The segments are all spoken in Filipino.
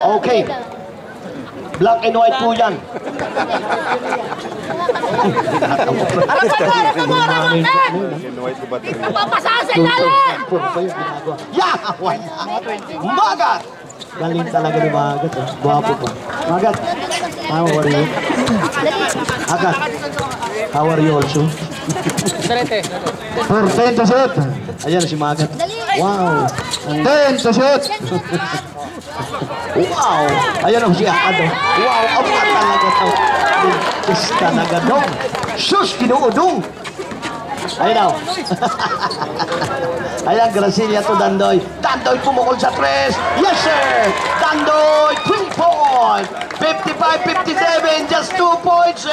Okay. Black and white po yan. Papasahan sa ilalim! Yeah! Magat! Galing talaga ni Magat. Guwapo pa. Magat, how are you? Agat, how are you also? 10 to shoot. Ayan si Magat. Wow. 10 to shoot. Wow. Ayan ang si Akad. Wow. Ang talaga to. Sus talaga dong. Sus, kinuudong. Ayun daw. Ayan, Gracilia to Dandoy. Dandoy pumukol sa 3. Yes, sir! Dandoy, 3 points. 55-57, just 2 points.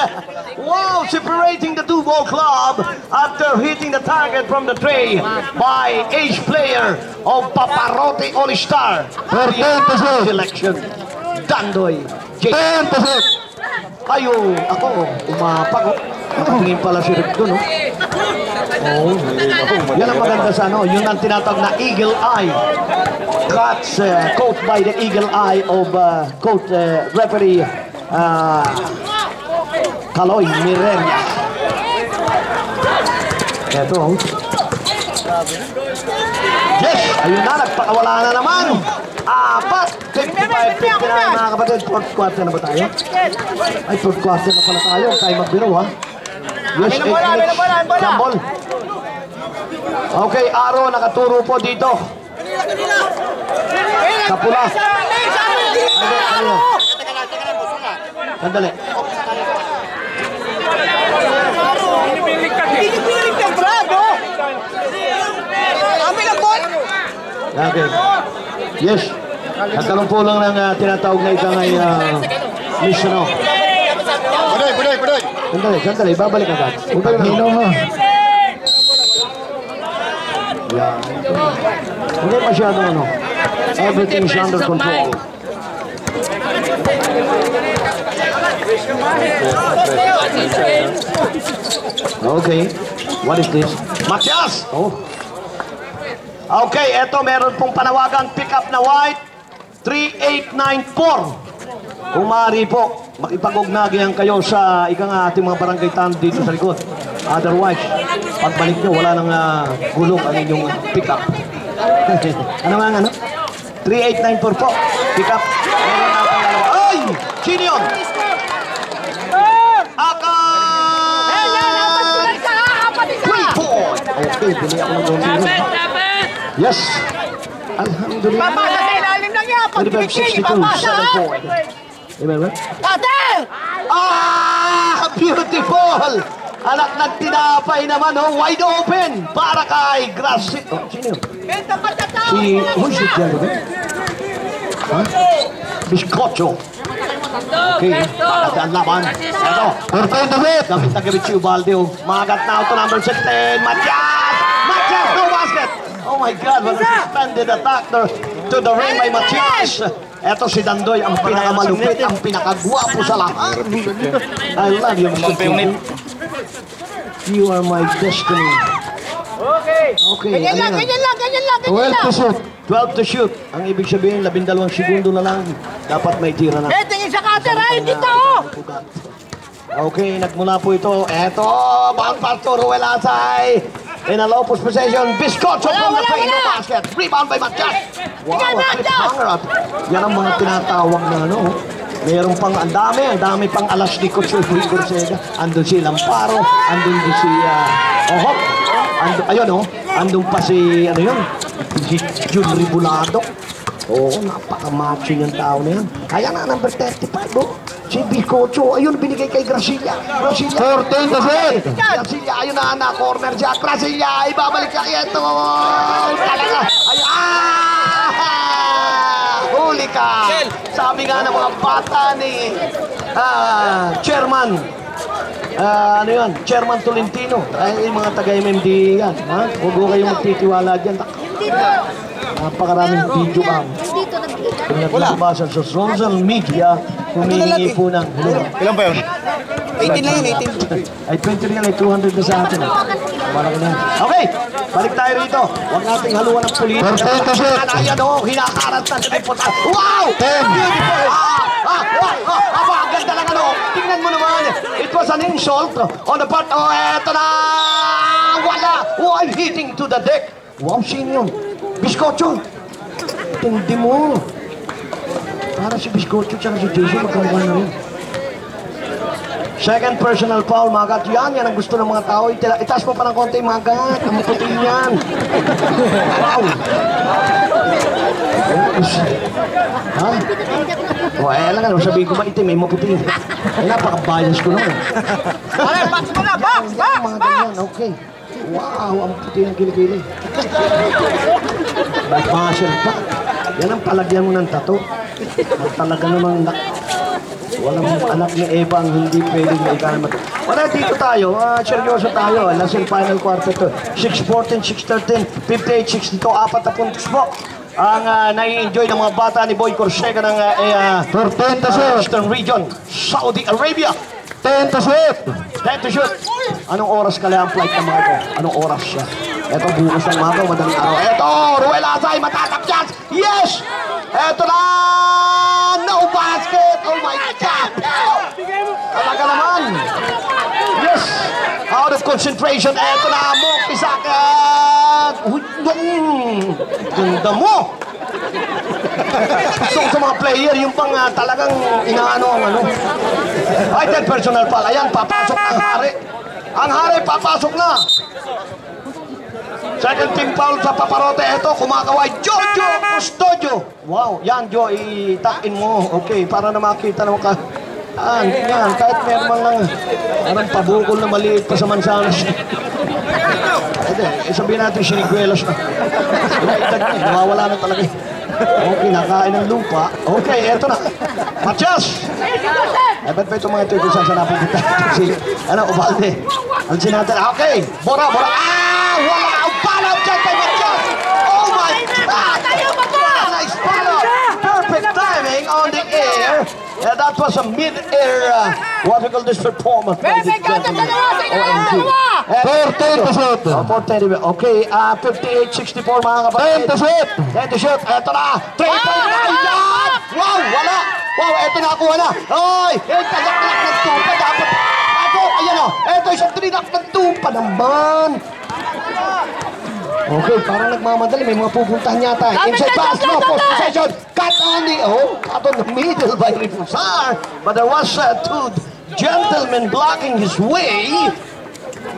Wow, separating the two-ball club after hitting the target from the tray by ace player of Paparote All-Star. Selection. Dandoy. 10%. Ayun, ako, umapak. Nakatingin pala si Rick doon, no? Oh, yan ang maganda sa ano, yun ang tinatawag na Eagle Eye. That's caught by the Eagle Eye of referee Kaloy Mireria. Ito, oh. Yes, ayun na, nagpakawala na naman. 55-59 mga kapatid. Fourth quarter na ba tayo? Ay, fourth quarter na pala tayo. Tayo magbiro, ha? Yes, Jambol. Okay, Aro, nakaturo po dito. Sa pula. Sandali. Okay. Yes. Nagkaroon po lang ng tinatawag na ika ngay mission, no? Buday. Sandali, babalik agad. Hino mo. Yan. Hindi masyado ano. Everything is under control. Okay. What is this? Matias! Oh. Okay, eto meron pong panawagan pick up na white 3894. Kung maaari po, makipag-ugnagihan kayo sa ating mga barangay town dito sa likod. Otherwise, pagbalik nyo, wala nang gulong ang inyong pick up. Ano nga ano? 3894 po. Pick up. Ay! Sino yun? Okay, bili ako ng gulong. Yes. Alhamdulillah. Papasa sa ilalim lang yan. Pag bigay, papasa. Amen, Ate! Beautiful! Anak ng tinapay naman, oh, wide open para kay Gracie. Oh, sino yun? Si, who's it dyan, ba? Ha? Biscocho. Okay, bakit ang laban? Ito, perfect na bit. Gamit na gamit si Ubalde, oh. Magat na auto number 16. Matias, no basket! Oh my God, what a suspended attack to the ring by Matias. Eto si Dandoy, ang pinakamalupit, ang pinakagwapo sa lahat. I love you, Mr. King. You are my destiny. Okay. Ganyan lang. 12 to shoot. 12 to shoot. Ang ibig sabihin, 12 segundo na lang. Dapat may tira na. Tingin sa cutter, ay, dito! Okay, nagmula po ito. Eto, bound pass to Ruel Asay. In a low post possession, Biscocho from the paint, no basket. Rebound by Matias. Wow, a flip hanger up. Yan ang mga tinatawag na ano. Mayroon pang ang dami pang alas ni Coach Luis Gorcega. Andun si Lamparo, andun din si Ohok. Ayun oh, andun pa si ano yun? Si Jun Ribulado. Oo, napaka-macho yung tao na yan. Kaya na, number 35 oh. Si Biscocho, ayun, binigay kay Gracilia. 14 to set. Gracilia, ayun na, corner siya. Gracilia, ibabalik siya. Ito, talaga. Huli ka. Sabi nga ng mga bata ni Chairman. Ano yan? Chairman Tolentino. Ay, mga taga-MMD yan. Ha? Huwag ko kayong magtitiwala dyan. Napakaraming video bang. Kung naglabasan sa social media, humihingi po ng... Ilan ba yun? 18 lang yun, 18. Ay, 20 rin yan, ay 200 na sa atin. Malaki na. Okay, balik tayo rito. Huwag nating haluan ng pulis. Ayan o, hinakarat na. Wow! Beautiful! tingnan mo naman. It was an insult on the part. Oh, eto na! Wala! Oh, I'm hitting to the deck. Wow, sino yun? Biskotso. Tindi mo. Para si Biskotso tsaka si Jason magkamukha na rin. Second personal foul, Magat. Yan ang gusto ng mga tao. Itaas mo pa ng konti, Magat. Ang puti yan. Wow. Ha? O, lang nga. Sabihin ko ba itim, may maputi. Napaka-bias ko naman. Alay, box mo na, box! Box! Mga ganyan, okay. Wow, ang puti ng kilikili. Basher pa. Yan ang palagyan mo ng tato. At talaga namang walang anak ni Eva ang hindi pwedeng maikalmat. Wala, dito tayo. Seryoso tayo. Nasa final quarter to. 6-14, 6-13, 58-62, 40 po. Ang nai-enjoy ng mga bata ni Boy Corsega ng 10 to shoot. Eastern Region, Saudi Arabia. 10 to shoot. 10 to shoot. Anong oras kaya ang flight ng mga ito? Anong oras siya? Ito, bukas ng mga madaling araw. Ito, Ruel Azay, matatakyan. Yes! Ito na! No basket! Oh my God! Talaga naman! Yes! Out of concentration. Ito na, Moki Sakat! Uy, ganda mo! Gusto ko sa mga player, yung pang talagang inaano ang ano. Ay, 10 personal foul. Ayan, papasok ang hari. Ang hari, papasok na. Second team foul sa Paparote. Ito, kumakaway. Jojo Custodio. Wow, yan, Jo, itakin mo. Okay, para na makita naman ka. Yan, kahit meron lang parang pabukol na maliit pa sa mansanas. Sabihin natin, siniguelos na. Nawawala na talaga. Okay, nakain ng lupa. Okay, eto na. Matias! Ba't ba itong mga ito kung sasanapin kita? Ano, Ubalde? Ang sinatan. Okay, Bora. Wala! Ang palaw dyan kay Matias! Oh my God! Nice palaw! Perfect timing on the air. That was a mid-air, what we call this performance. Perfect counter, dalawa! 4-10. Okay, 58-64 mga kapatid. 10 to shoot. Eto na. 3-point na. Yan! Wow, wala. Wow, eto na, kuha na. Oy, eto, nakalak ng tupa. Dapat, ako, ayan o. Eto, isang trinak ng tupa naman. Okay, parang nagmamadali. May mga pupuntahan yata. Inside pass, no, post possession. Cut on the middle by Rifusar. But there was two gentlemen blocking his way.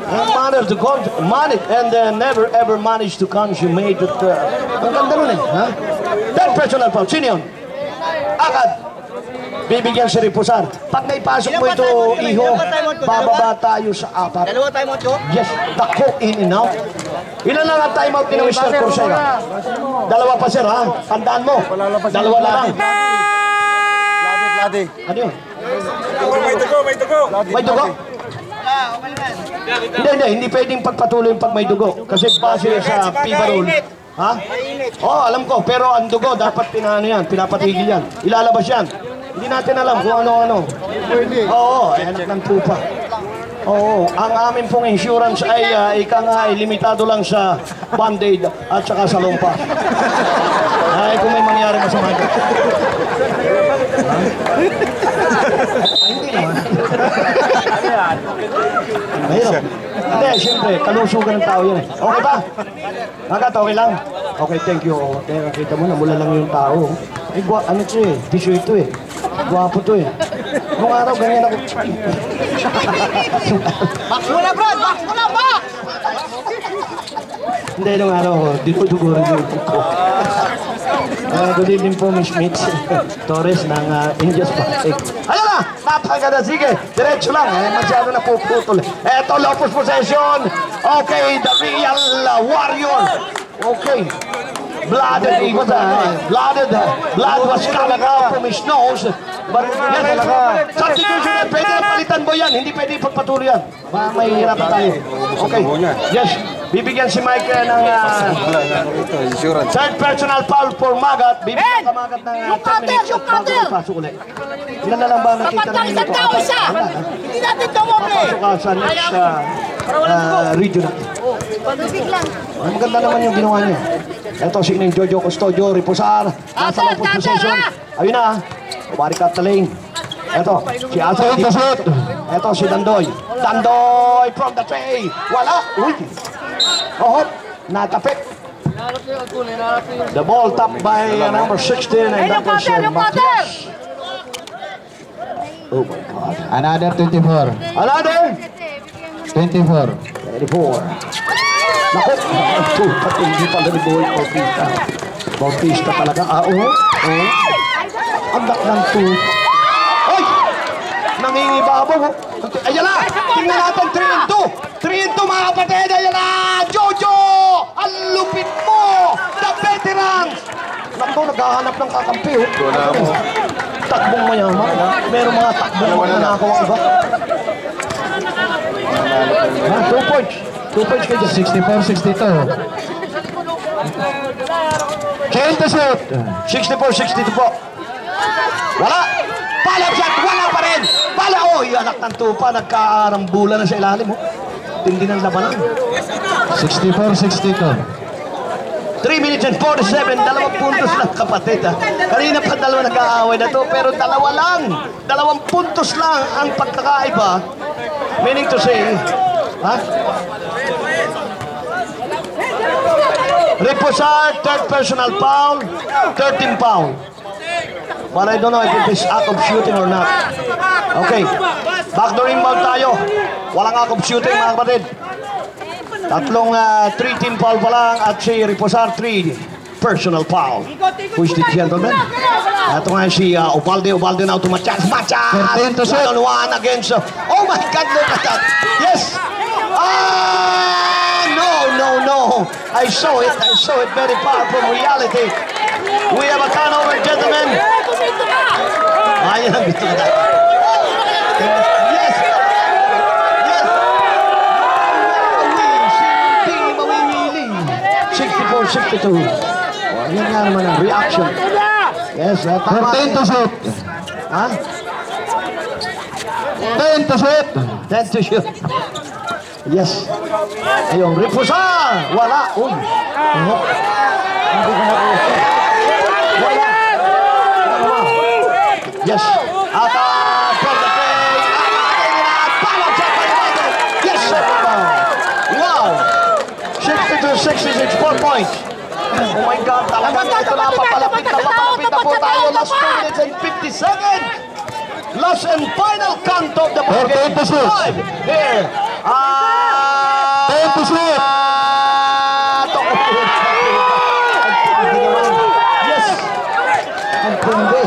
And never ever managed to consummate it. Ang ganda nun eh, ha? Then personal foul. Sino yun? Agad. Bibigyan si Rifusar. Pag naipasok mo ito, Iho, bababa tayo sa 4. Dalawa tayo mo, Jo? Yes, dako in and out. Ilan lang ang time out ni Mr. Corsega? Dalawa pa, sir, ha? Tandaan mo. Dalawa na lang. Ladi. Ano yun? May dugo. May dugo? Hindi pwedeng pagpatuloy pag may dugo. Kasi base sa FIBA rule. Ha? Oo, alam ko. Pero ang dugo, dapat pinapatigil yan. Ilalabas yan. Hindi natin alam kung ano-ano. Oo, anak ng tupa. Oo, ang amin pong insurance ay limitado lang sa band-aid at saka sa lumpa. Ay, kung may mangyari masama dyan. Hindi naman. Mahirap. Hindi, siyempre, kalusugan ng tao yan eh. Okay ba? Magat, okay lang? Okay, thank you. Kita mo, namula lang yung tao. Eh, ano ito eh? Tissue ito eh. Guwapo to eh. Nung araw, ganyan ako. Box mo na, bro! Box mo na, box! Hindi, nung araw, dinudugo rin yung ko. Good evening po, Miss Mitch Torres ng Indios Pacific. Ayan na! Napakaganda. Sige, diretso lang. Masyado na puputol. Eto, Lopez possession. Okay, the real warrior. Okay. Blood was coming out from his nose. But yes, substitution yan. Pwede na palitan mo yan. Hindi pwede ipagpatuloy yan. Mahihirapan tayo. Okay. Yes. Bibigyan si Mike ng third personal foul for Magat. Bibigyan ka Magat ng 10 minutes at bago ipasok ulit. Ilan na lang ba nakita namin ito? Hindi natin tumumli! Papasok ka sa next regional. Maganda naman yung ginawa niya. Ito, sino yung Jojo Custodio, Rifusar. Nasa low post possession. Ayun na. Barikat na lane. Ito, si Alfred. Ito si Dandoy. Dandoy from the tray. Wala. Uy. Oh, natapik. The ball tapped by number 16 and that was Matias. Oh my God. Another 24. Another 24. 24. Naku, ito, pati hindi pala ni Boy Bautista. Bautista talaga. Oo. Anak ng two. Ay! Nangingibabaw. Ayan na! Tingnan natin 3-2. 3-2 mga kapatid. Ayan na! Jojo! Ang lupit mo! The veterans! Naku, naghahanap ng kakampi. Takbong mayaman. Meron mga takbong mananakaw ang iba. 2 points. 2 points kayo. 64-62. Change the shoot. 64-62 po. Wala. Palap shot. Wala pa rin. Pala. Oh, anak ng tupa. Nagkaarambula na sa ilalim. Oh. Tindi ng labanan. 64-62. 3 minutes and 47. 2 puntos lang kapatid. Kanina pa dalawa nag-aaway na to. Pero dalawa lang. 2 puntos lang ang pagkakaiba. Meaning to say, Reposar, third personal foul, 13 foul. But I don't know if it is act of shooting or not. Okay, backdoor inbound tayo. Walang act of shooting mga kapatid. Tatlong 3-team foul pa lang at si Reposar 3 personal foul. Who is the gentleman? Ito nga si Ubalde now to Matias. Matias! 1-on-1 against... oh my God, look at that! Yes! No! I saw it very far from reality. We have a turnover, gentlemen. Ayan ang gusto ko na. Yes! Hindi mawimili. 64-62. Yan nga naman ang reaction. Yes, tama. 10 to shoot. Ha? 10 to shoot. 10 to shoot. Yes. Ayun, Reposar. Wala. Uy. Hindi ko makuha. Wala. Yes. At from the play. Follow shot by Waldo. Yes, sir. Wow. 62-66, 4 points. Oh my God. Talagang ito na papalapit na po tayo. Last 2 minutes and 50 seconds. Last and final count of the ball game. Here. 10 to shoot. Yes. Ang pindi.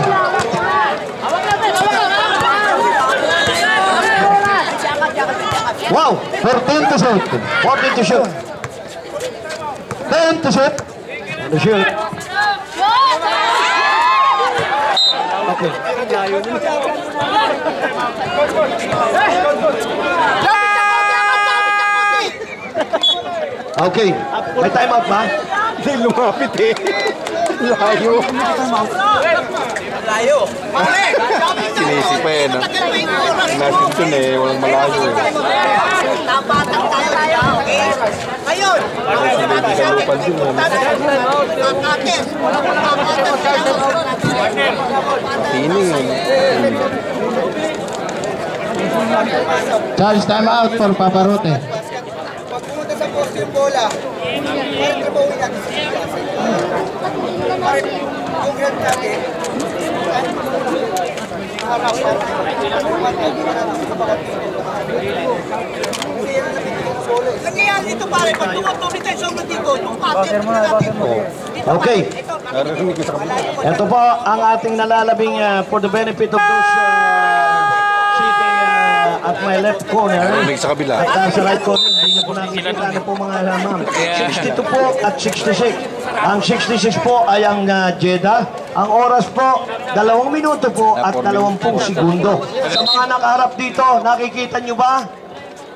Wow. 14 to shoot. 14 to shoot. 10 to shoot. To shoot. Okay. Okay. May time out ba? Hindi lumapit eh. Layo. Layo. Sinisip pa eh, no? Nasin dun eh, walang malayo eh. Ayun! Hindi ka lupan dun eh. Tining eh. Charge time out for Paparote. Pag pumunta sa post yung bola, parang trabawin natin sa parang yung grad natin, harap na nangyayari dito pare, pag tumutubig tayo sa dito, yung pattern natin. Okay. Narinig ko sa kabila. Ito po ang ating nalalabing for the benefit of those sitting at my left corner. Narinig sa kabila. At sa right corner, hindi na po nakikita na po mga ma'am. 62 po at 66. Ang 66 po ay ang Jeddah. Ang oras po, 2 minuto po at 20 segundo. Sa mga nakaharap dito, nakikita nyo ba?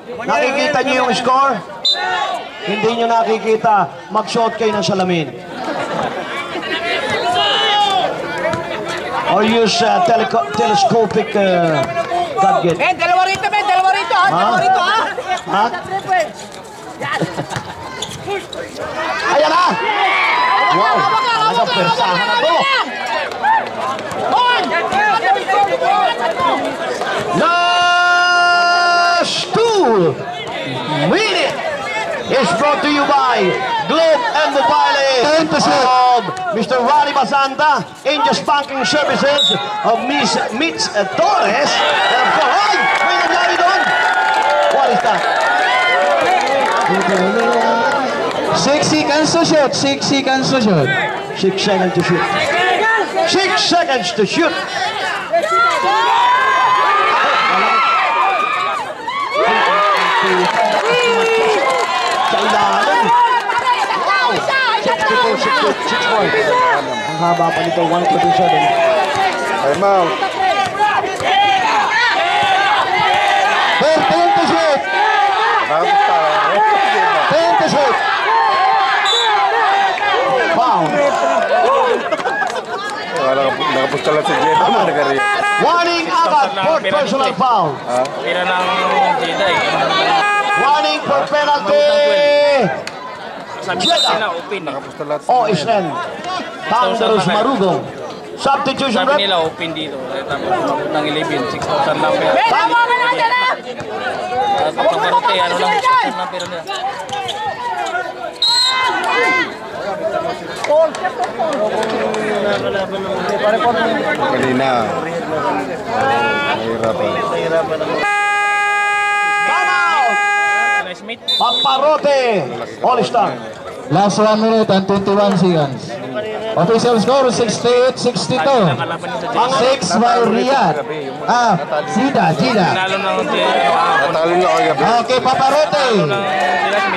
Nakikita nyo yung score? Hindi nyo nakikita. Mag-shot kayo ng salamin. Or use telescopic gadget. Dalawa rito, dalawa rito, ha? Ha? Ayan na! Wow! Talagang persahan na to! is brought to you by Globe and Mobile 10 to shoot. of Mr. Ronnie Basanta, Angels Banking Services of Miss Mitch Torres. And of course, ay! May nangyari doon! What is that? 6 seconds to shoot. 6 seconds to shoot. 6 seconds to shoot. 6 seconds to shoot. Sa ilalim. Wow! 6 points. Ang haba pa nito, 127. Time out. 10 to shoot. Nakapista. 10 to shoot. Wow! Nakapusta lang si Jeddah. Nagari. Warning agad for personal foul. Pira ng Jeddah eh. Warning for penalty. Sabi ko sila, open eh. Nakapusta lahat. OSN. Thunderous Marugong. Substitution Sabi rep. nila, open dito. Tapos umabot ng 11, 6,000 lang pera. At pagkarote, ano lang, 6,000 lang pera nila. Kanina. Mahirapan. Come out. Nice meet. Paparote. All-Star. Last 1 minute and 21 seconds. Official score 68-62. Nakalaban nyo sa Jeddah. 6 by Riyadh. Jida. Nalo ng Jeddah. Natalo na ako gabi. Okay, Paparote.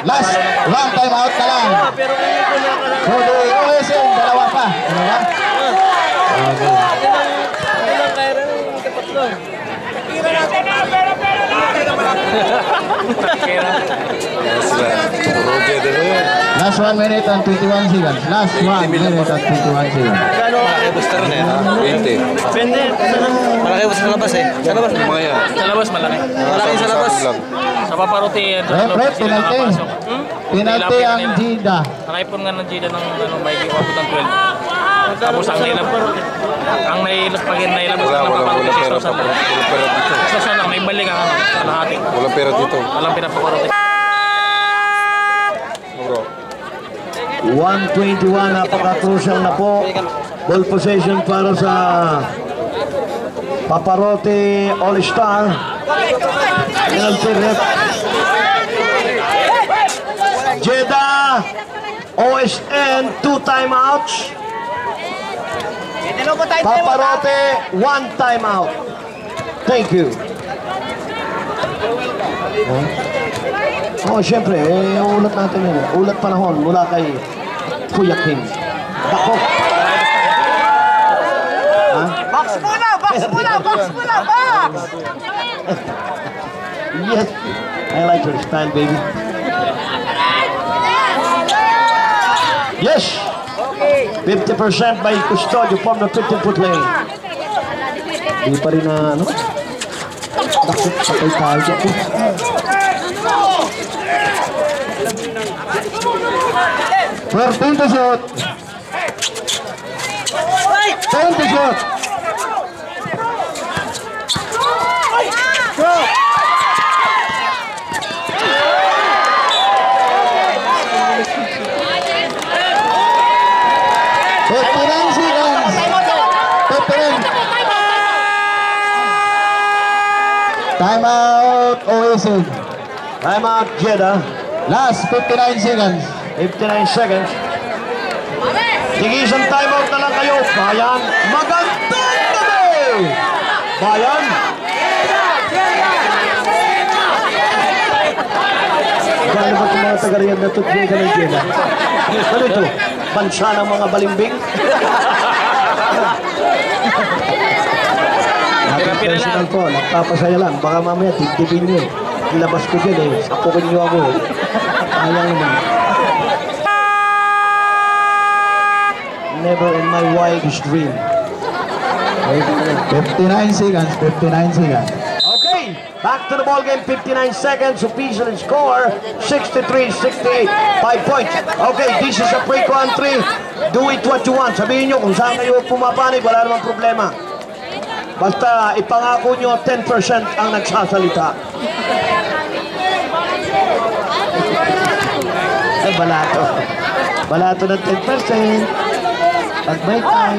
Last one time out na lang. So, the OSN, dalawa pa. Ano ba? Last 1 minute and 21 seconds. Last 1 minute and 21 seconds. Malaki booster na yan. 20. Malaki booster sa labas eh. Sa labas. Mga yan. Sa labas, malaki. Malaki sa labas. Sa paparote, Ref, penalty. Penalty ang Jida. Nakaipon nga ng Jeddah ng may giwapot ng 12. Tapos ang nailap pag nailabas Wala ng paparote, pera 6,000 pa. lang. Walang pera dito. 6,000 lang, may balik ang kalahati. Walang pera dito. Walang pinapaparote. Bro. 121, napaka-crucial na po. Ball possession para sa Paparote All-Star. Penalty rep. Jeddah OSN 2 timeouts. Paparote 1 timeout. Thank you. Oh, syempre, ulat natin yun. Ulat panahon mula kay Kuya King. Dako. Box muna! Yes. I like your style, baby. Yes. 50% by Custodio from the 15-foot lane. Di pa rin na, ano? Dako, patay tayo dyan. 14 to shoot. 10 to shoot. Time out, OSN. Time out, Jeddah. Last 59 seconds. 59 seconds. Tigisan time out na lang kayo. Bayan, magandang gabi! Bayan. Gano'n ba itong mga taga-Riyadh na tutulong ka ng Jeddah? Ano ito? Bansa ng mga balimbing? Personal po, nagpapasaya lang. Baka mamaya, titipin nyo. Ilabas ko dyan eh. Sapukin nyo ako eh. Ayaw naman. Never in my wildest dream. 59 seconds, 59 seconds. Okay, back to the ball game. 59 seconds. Official score 63-68. 5 points. Okay, this is a pre-country. Do it what you want. Sabihin nyo kung saan kayo pumapanig, wala namang problema. Basta ipangako nyo 10% ang nagsasalita. Balato. Balato ng 10%. Pag may time.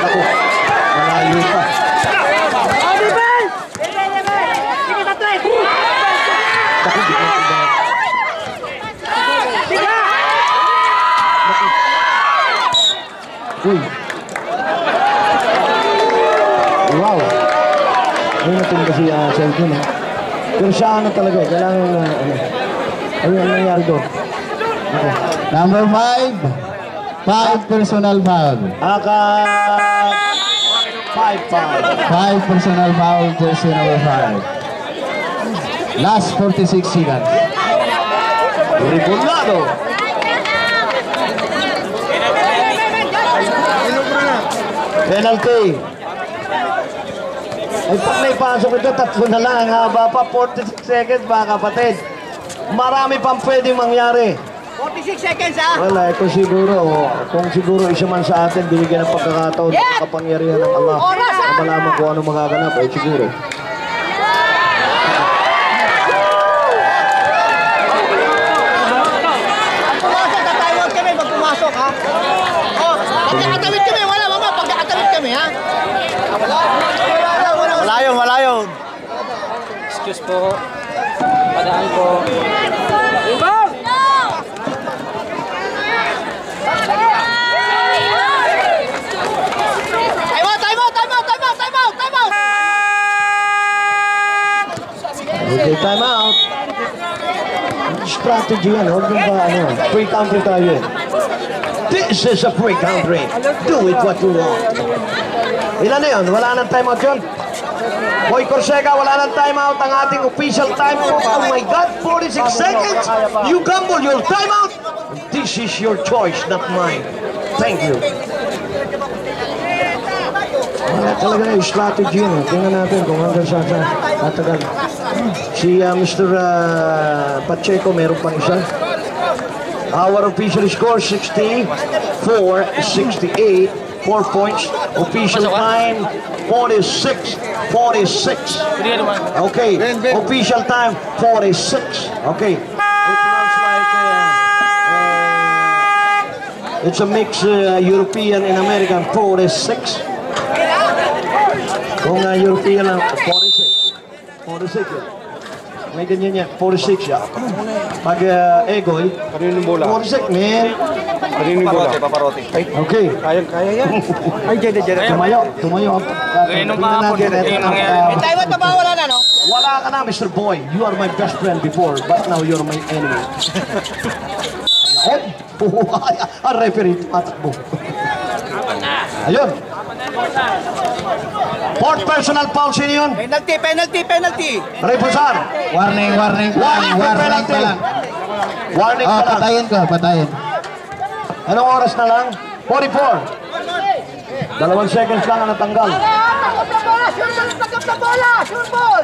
Ako, malayo pa. Ako, di ko tingnan. Uy. Wow. Ayun natin kasi cellphone eh. Pero siya ano talaga eh. Kailangan ayun ang nangyari doon. Okay. Number 5. 5 personal foul. 5-5. 5 personal foul, jersey number 5. Last 46 seconds. Ribulado. Penalty. Ay pag naipasok ito, 3 na lang. Haba pa, 46 seconds mga kapatid. Marami pang pwedeng mangyari. 46 seconds ha? Wala, kung siguro isa man sa atin binigyan ng pagkakataon ng kapangyarihan ng Allah na malaman kung ano magaganap, ay siguro. Pumasok, tatawag kami pag pumasok ha? Oh, pagkakatawid kami, wala mama, pagkakatawid kami ha? Malayo. Excuse po. Padaan po. Time out! Okay, time out. Strategy yan, huwag nyo ba free country tayo eh. This is a free country. Do it what you want. Ilan na yun? Wala nang time out yun? Boy Corsega, wala nang time out. Ang ating official time out. Oh my God, 46 seconds. You gamble your time out. This is your choice, not mine. Thank you. Wala talaga na yung strategy yun. Tingnan natin kung hanggang sa tatagal. Si Mr. Pacheco, meron pang isa. Our official score, 64-68. 4 points. Official time, 46. Okay. Official time, 46. Okay. It looks like it's a mix European and American, 46. Kung European lang, 46. 46 yan. May ganyan yan, 46 yan. Pag Egoy, 46, man. Paparote. Okay. Kaya yan. Ay, dyan. Tumayo. Ganyan nung kahapon. Time out pa ba? Wala na, no? Wala ka na, Mr. Boy. You are my best friend before, but now you're my enemy. Ang referee, tumatakbo. Ayun. Fourth personal foul, sino yun? Penalty! Reposan. Warning pa lang. Warning Oh, pa lang. patayin. Anong oras na lang? 44. 2 seconds lang ang natanggal. Takap na bola! Sure ball!